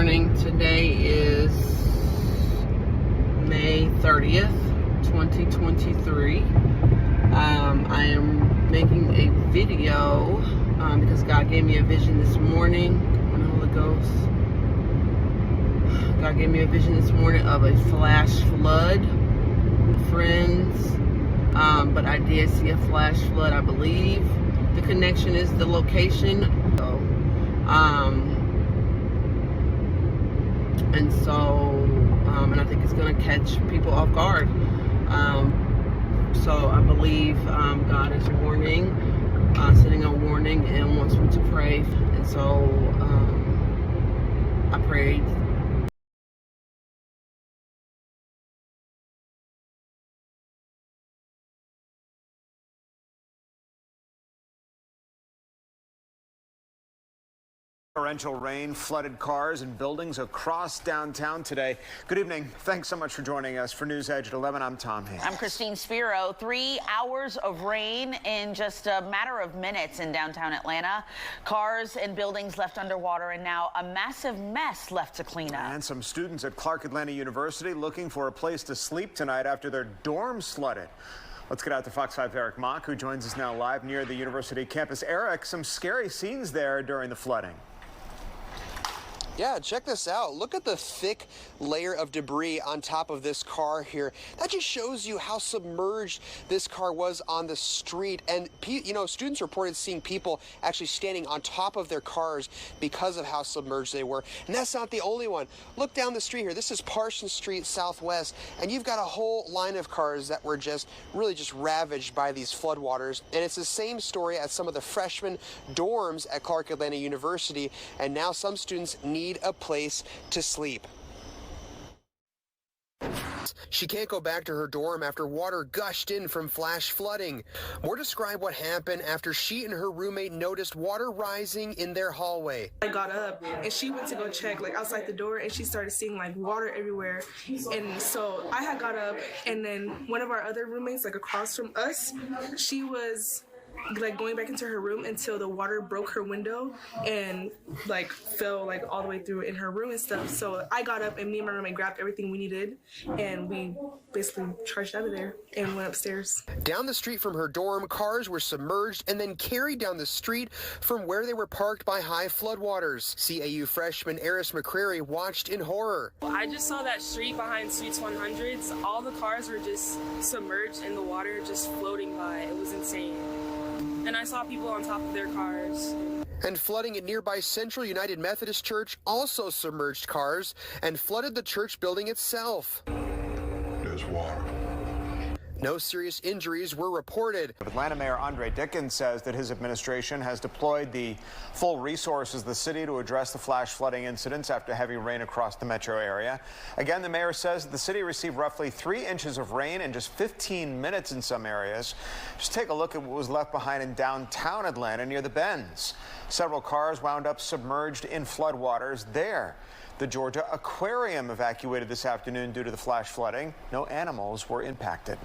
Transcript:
morning. Today is May 30th, 2023. I am making a video because God gave me a vision this morning. Holy Ghost. God gave me a vision this morning of a flash flood, friends. But I did see a flash flood. I believe the connection is the location. And I think it's going to catch people off guard. So I believe God is warning, sending a warning, and wants me to pray. And so I prayed. Torrential rain flooded cars and buildings across downtown today. Good evening. Thanks so much for joining us for News Edge at 11. I'm Tom Hayes. I'm Christine Spiro. 3 hours of rain in just a matter of minutes in downtown Atlanta. Cars and buildings left underwater, and now a massive mess left to clean up. And some students at Clark Atlanta University looking for a place to sleep tonight after their dorms flooded. Let's get out to Fox 5's Eric Mock, who joins us now live near the university campus. Eric, some scary scenes there during the flooding. Yeah, check this out. Look at the thick layer of debris on top of this car here. That just shows you how submerged this car was on the street. And, you know, students reported seeing people actually standing on top of their cars because of how submerged they were. And that's not the only one. Look down the street here. This is Parsons Street Southwest, and you've got a whole line of cars that were really ravaged by these floodwaters. And it's the same story at some of the freshman dorms at Clark Atlanta University. And now some students need a place to sleep. She can't go back to her dorm after water gushed in from flash flooding. More describe what happened after she and her roommate noticed water rising in their hallway. I got up and she went to go check outside the door, and she started seeing water everywhere. And so I had got up, and then one of our other roommates across from us, she was going back into her room until the water broke her window and fell all the way through in her room and stuff. So I got up, and me and my roommate grabbed everything we needed, and we basically charged out of there and went upstairs. Down the street from her dorm, cars were submerged and then carried down the street from where they were parked by high floodwaters. CAU freshman Eris McCrary watched in horror. I just saw that street behind Suites 100s. All the cars were just submerged in the water, just floating by. It was insane. And I saw people on top of their cars. And flooding at nearby Central United Methodist Church also submerged cars and flooded the church building itself. There's water. No serious injuries were reported. Atlanta Mayor Andre Dickens says that his administration has deployed the full resources of the city to address the flash flooding incidents after heavy rain across the metro area. Again, the mayor says the city received roughly 3 inches of rain in just 15 minutes in some areas. Just take a look at what was left behind in downtown Atlanta near the Bends. Several cars wound up submerged in floodwaters there. The Georgia Aquarium evacuated this afternoon due to the flash flooding. No animals were impacted.